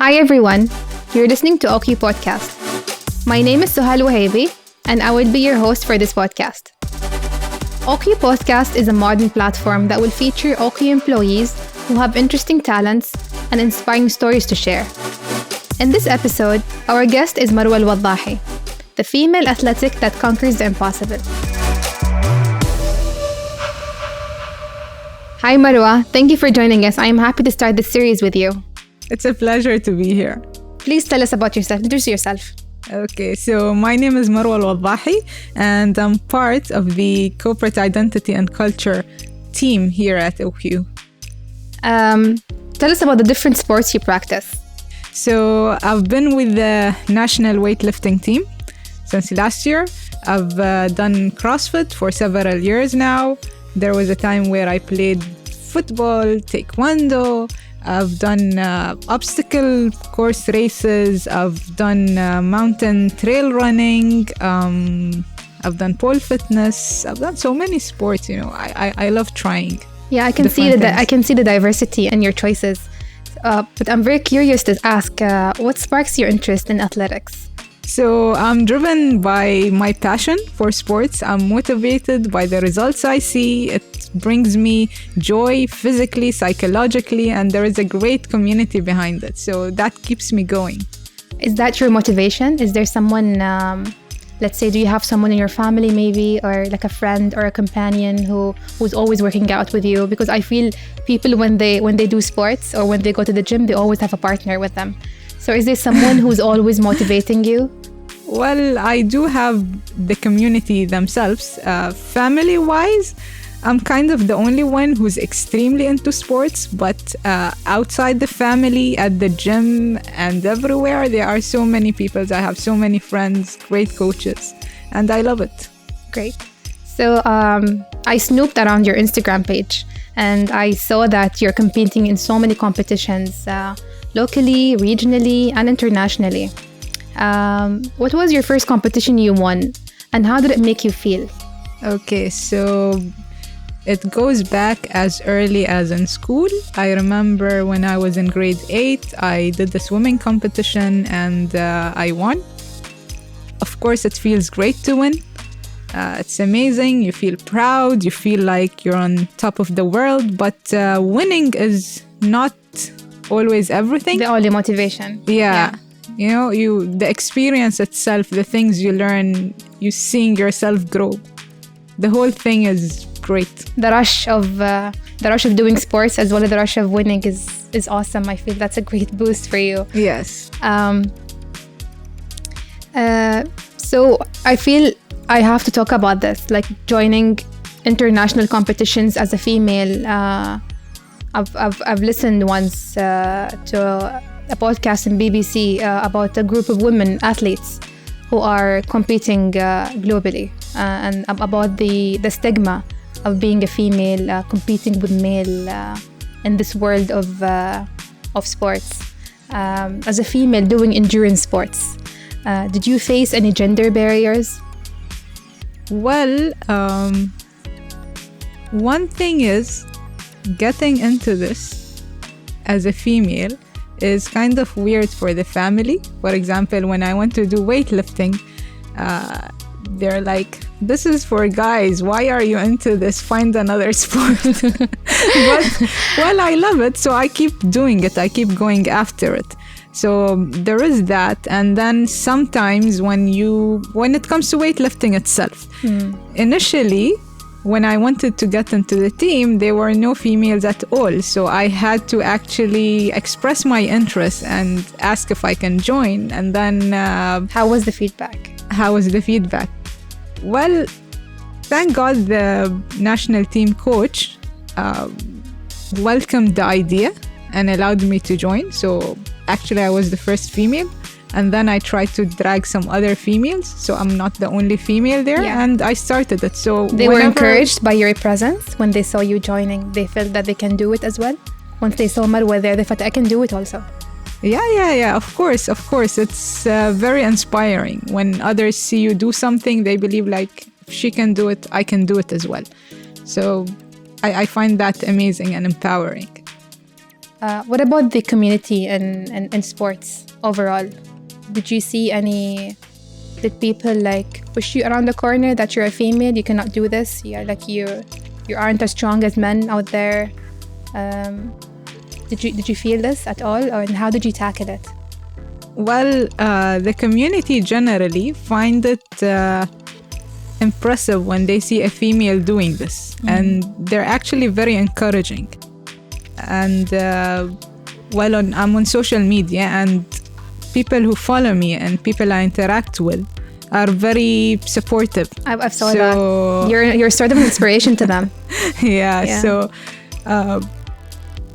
Hi everyone, you're listening to Oki Podcast. My name is Suhal Wahabi, and I will be your host for this podcast. Oki Podcast is a modern platform that will feature Oki employees who have interesting talents and inspiring stories to share. In this episode, our guest is Marwa Al-Waddahi, the female athletic that conquers the impossible. Hi Marwa, thank you for joining us. I am happy to start this series with you. It's a pleasure to be here. Please tell us about yourself. Introduce yourself. Okay, so my name is Marwa Al-Waddahi, and I'm part of the corporate identity and culture team here at OQ. Tell us about the different sports you practice. So I've been with the national weightlifting team since last year. I've done CrossFit for several years now. There was a time where I played football, taekwondo. I've done obstacle course races. I've done mountain trail running. I've done pole fitness. I've done so many sports. You know, I love trying. Yeah, I can see the diversity in your choices. But I'm very curious to ask, what sparks your interest in athletics? So I'm driven by my passion for sports. I'm motivated by the results I see. It brings me joy physically, psychologically, and there is a great community behind it. So that keeps me going. Is that your motivation? Is there someone, let's say, do you have someone in your family maybe, or like a friend or a companion who's always working out with you? Because I feel people when they do sports or when they go to the gym, they always have a partner with them. So is there someone who's always motivating you? Well, I do have the community themselves. Family-wise, I'm kind of the only one who's extremely into sports, but outside the family, at the gym and everywhere, there are so many people. I have so many friends, great coaches, and I love it. Great. So I snooped around your Instagram page, and I saw that you're competing in so many competitions, locally, regionally, and internationally. What was your first competition you won, and how did it make you feel? Okay, so it goes back as early as in school. I remember when I was in grade 8, I did the swimming competition and I won. Of course, it feels great to win. It's amazing. You feel proud. You feel like you're on top of the world. But winning is not always everything. The only motivation. Yeah. You know, the experience itself, the things you learn, you seeing yourself grow. The whole thing is great. The rush of doing sports as well as the rush of winning is awesome. I feel that's a great boost for you. Yes. So I feel I have to talk about this, like joining international competitions as a female. I've listened once to a podcast in BBC about a group of women athletes who are competing globally and about the stigma of being a female competing with male in this world of sports. As a female doing endurance sports, did you face any gender barriers? Well, one thing is getting into this as a female is kind of weird for the family. For example, when I went to do weightlifting, they're like, this is for guys. Why are you into this? Find another sport. But, well, I love it. So I keep doing it. I keep going after it. So there is that. And then sometimes when it comes to weightlifting itself, initially, when I wanted to get into the team, there were no females at all. So I had to actually express my interest and ask if I can join. And then... How was the feedback? Well, thank God the national team coach welcomed the idea and allowed me to join. So actually I was the first female. And then I tried to drag some other females. So I'm not the only female there. Yeah. And I started it. So they were encouraged by your presence when they saw you joining. They felt that they can do it as well. Once they saw Marwa there, they thought, I can do it also. Yeah. Of course. It's very inspiring. When others see you do something, they believe like, if she can do it, I can do it as well. So I find that amazing and empowering. What about the community and sports overall? Did you see did people like push you around the corner that you're a female, you cannot do this? Yeah, like you aren't as strong as men out there. Did you feel this at all, and how did you tackle it? Well, the community generally find it impressive when they see a female doing this, and they're actually very encouraging. And I'm on social media, and people who follow me and people I interact with are very supportive. I've saw that. You're sort of an inspiration to them. Yeah. So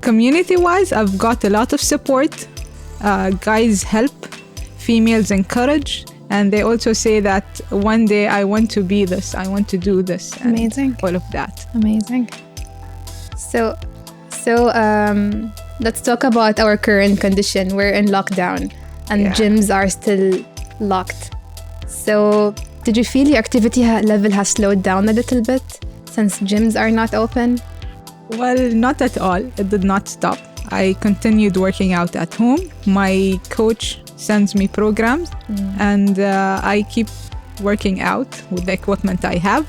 community-wise, I've got a lot of support. Guys help, females encourage, and they also say that one day I want to be this, I want to do this. Amazing. All of that. Amazing. So let's talk about our current condition. We're in lockdown and gyms are still locked. So did you feel your activity level has slowed down a little bit since gyms are not open? Well, not at all. It did not stop. I continued working out at home. My coach sends me programs and I keep working out with the equipment I have.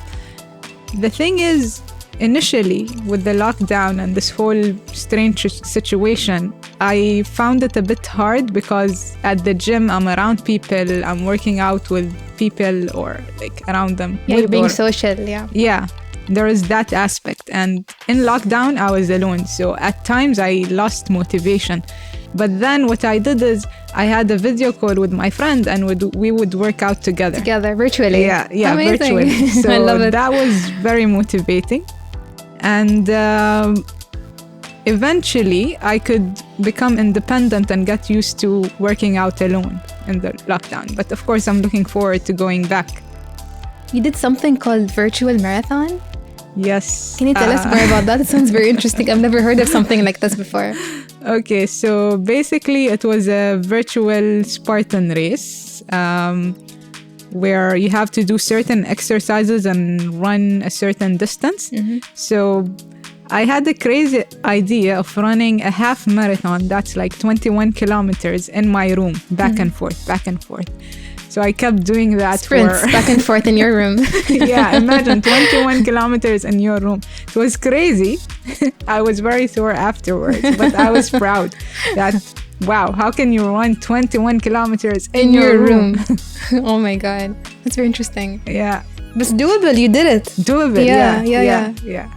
The thing is, initially, with the lockdown and this whole strange situation, I found it a bit hard because at the gym, I'm around people, I'm working out with people or like around them. Yeah, you're being social, yeah. Yeah, there is that aspect. And in lockdown, I was alone. So at times I lost motivation. But then what I did is I had a video call with my friend and we would work out together. Together, virtually. Yeah, amazing. Virtually. So I love it. That was very motivating. And eventually I could become independent and get used to working out alone in the lockdown. But of course, I'm looking forward to going back. You did something called virtual marathon? Yes. Can you tell us more about that? It sounds very interesting. I've never heard of something like this before. Okay, so basically it was a virtual Spartan race where you have to do certain exercises and run a certain distance. So I had the crazy idea of running a half marathon that's like 21 kilometers in my room, back and forth. So I kept doing that. Sprints back and forth in your room. Yeah, imagine 21 kilometers in your room. It was crazy. I was very sore afterwards, but I was proud that, wow, how can you run 21 kilometers in your room? Oh my God. That's very interesting. Yeah. But it's doable. You did it. Doable. Yeah.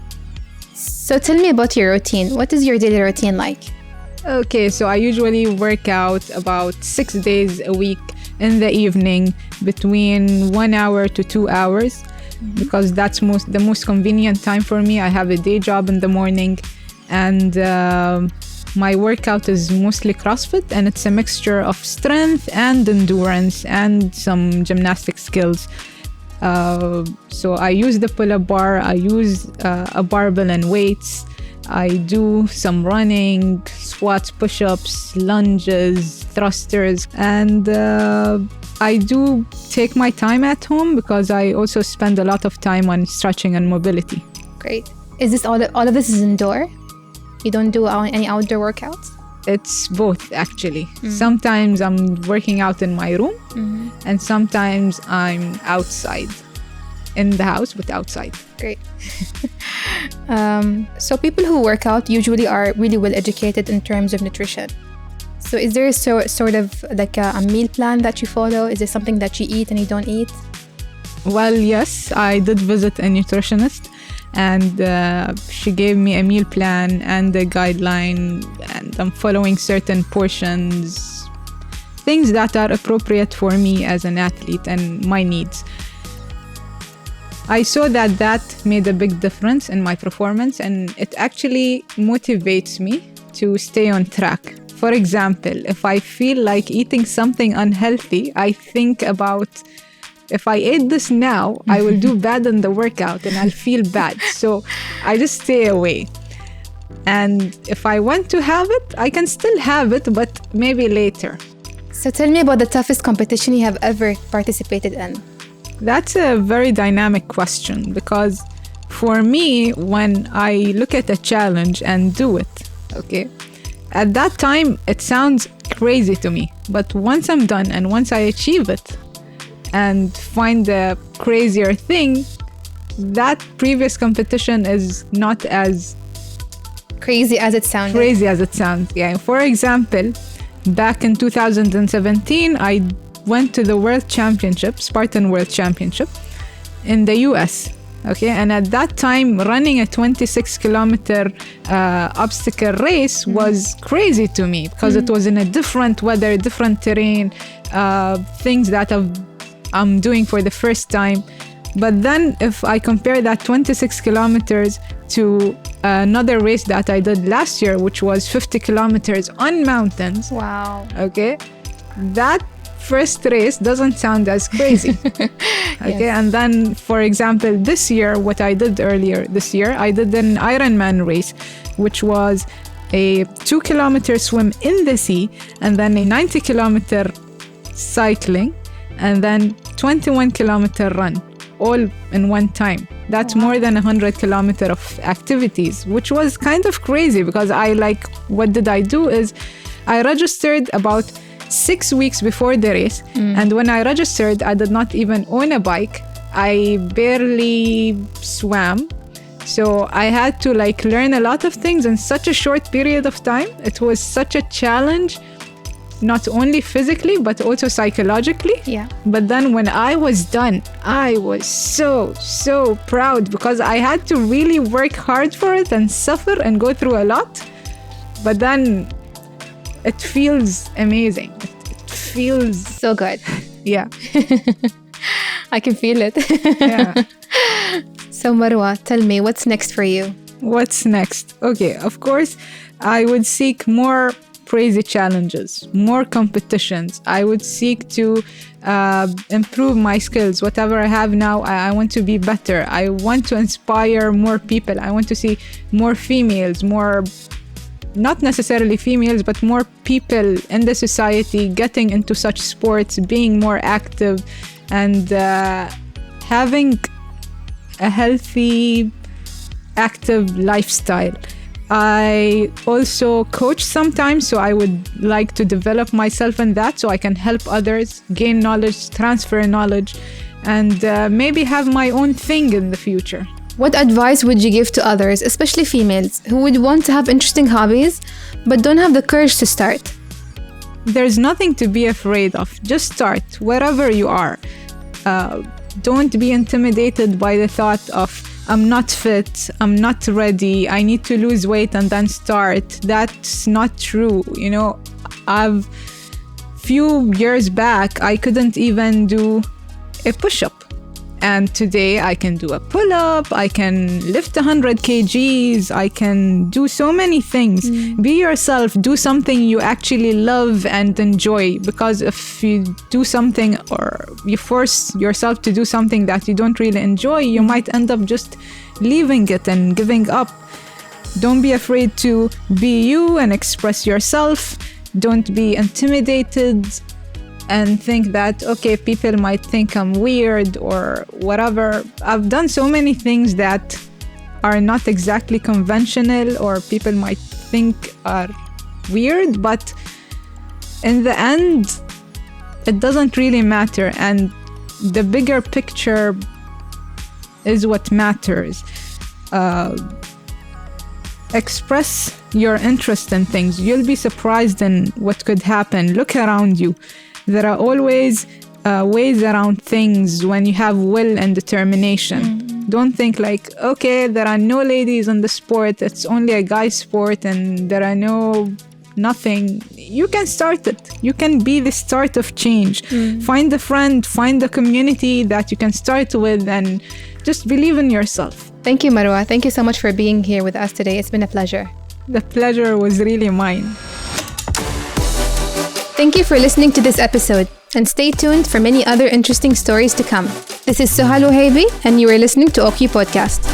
So tell me about your routine. What is your daily routine like? Okay, so I usually work out about 6 days a week in the evening between 1 hour to 2 hours because that's the most convenient time for me. I have a day job in the morning and my workout is mostly CrossFit and it's a mixture of strength and endurance and some gymnastic skills. So I use the pull-up bar, I use a barbell and weights. I do some running, squats, push-ups, lunges, thrusters, and I do take my time at home because I also spend a lot of time on stretching and mobility. Great. Is this all of this is indoor? You don't do any outdoor workouts? It's both, actually. Sometimes I'm working out in my room, and sometimes I'm outside. In the house, but outside. Great. So people who work out usually are really well educated in terms of nutrition. So is there sort of like a meal plan that you follow? Is there something that you eat and you don't eat? Well, yes, I did visit a nutritionist and she gave me a meal plan and a guideline, and I'm following certain portions, things that are appropriate for me as an athlete and my needs. I saw that made a big difference in my performance, and it actually motivates me to stay on track. For example, if I feel like eating something unhealthy, I think about, if I ate this now, I will do bad in the workout and I'll feel bad. So I just stay away. And if I want to have it, I can still have it, but maybe later. So tell me about the toughest competition you have ever participated in. That's a very dynamic question because for me, when I look at a challenge and do it, okay, At that time, it sounds crazy to me. But once I'm done and once I achieve it and find the crazier thing, that previous competition is not as crazy as it sounds. Yeah. For example, back in 2017, I went to the World Championship, Spartan World Championship in the US. Okay, and at that time, running a 26-kilometer obstacle race was crazy to me because it was in a different weather, different terrain, things that I'm doing for the first time. But then if I compare that 26 kilometers to another race that I did last year, which was 50 kilometers on mountains. Wow. Okay, that first race doesn't sound as crazy. Okay, yes. And then, for example, this year, what I did earlier this year, I did an Ironman race, which was a 2-kilometer swim in the sea, and then a 90-kilometer cycling, and then 21-kilometer run, all in one time. That's more than 100 kilometers of activities, which was kind of crazy because what did I do is I registered about 6 weeks before the race. And when I registered, I did not even own a bike. I barely swam. So I had to learn a lot of things in such a short period of time. It was such a challenge, not only physically, but also psychologically. Yeah. But then when I was done, I was so proud because I had to really work hard for it and suffer and go through a lot. But then it feels amazing. It feels so good. Yeah. I can feel it. Yeah. So Marwa, tell me, what's next for you? What's next? Okay, of course, I would seek more crazy challenges, more competitions. I would seek to improve my skills. Whatever I have now, I want to be better. I want to inspire more people. I want to see more females, not necessarily females, but more people in the society getting into such sports, being more active, and having a healthy, active lifestyle. I also coach sometimes, so I would like to develop myself in that so I can help others, gain knowledge, transfer knowledge, and maybe have my own thing in the future. What advice would you give to others, especially females, who would want to have interesting hobbies but don't have the courage to start? There's nothing to be afraid of. Just start wherever you are. Don't be intimidated by the thought of, I'm not fit, I'm not ready, I need to lose weight and then start. That's not true. Few years back, I couldn't even do a push-up. And today I can do a pull-up, I can lift 100 kgs, I can do so many things. Be yourself, do something you actually love and enjoy. Because if you do something or you force yourself to do something that you don't really enjoy, you might end up just leaving it and giving up. Don't be afraid to be you and express yourself. Don't be intimidated and think that, okay, people might think I'm weird or whatever. I've done so many things that are not exactly conventional or people might think are weird, but in the end, it doesn't really matter. And the bigger picture is what matters. Express your interest in things. You'll be surprised in what could happen. Look around you. There are always ways around things when you have will and determination. Don't think okay, there are no ladies in the sport, it's only a guy sport and there are nothing. You can start it. You can be the start of change. Find a friend, find a community that you can start with and just believe in yourself. Thank you, Marwa. Thank you so much for being here with us today. It's been a pleasure. The pleasure was really mine. Thank you for listening to this episode, and stay tuned for many other interesting stories to come. This is Suhal Wahaybi, and you are listening to OQ Podcast.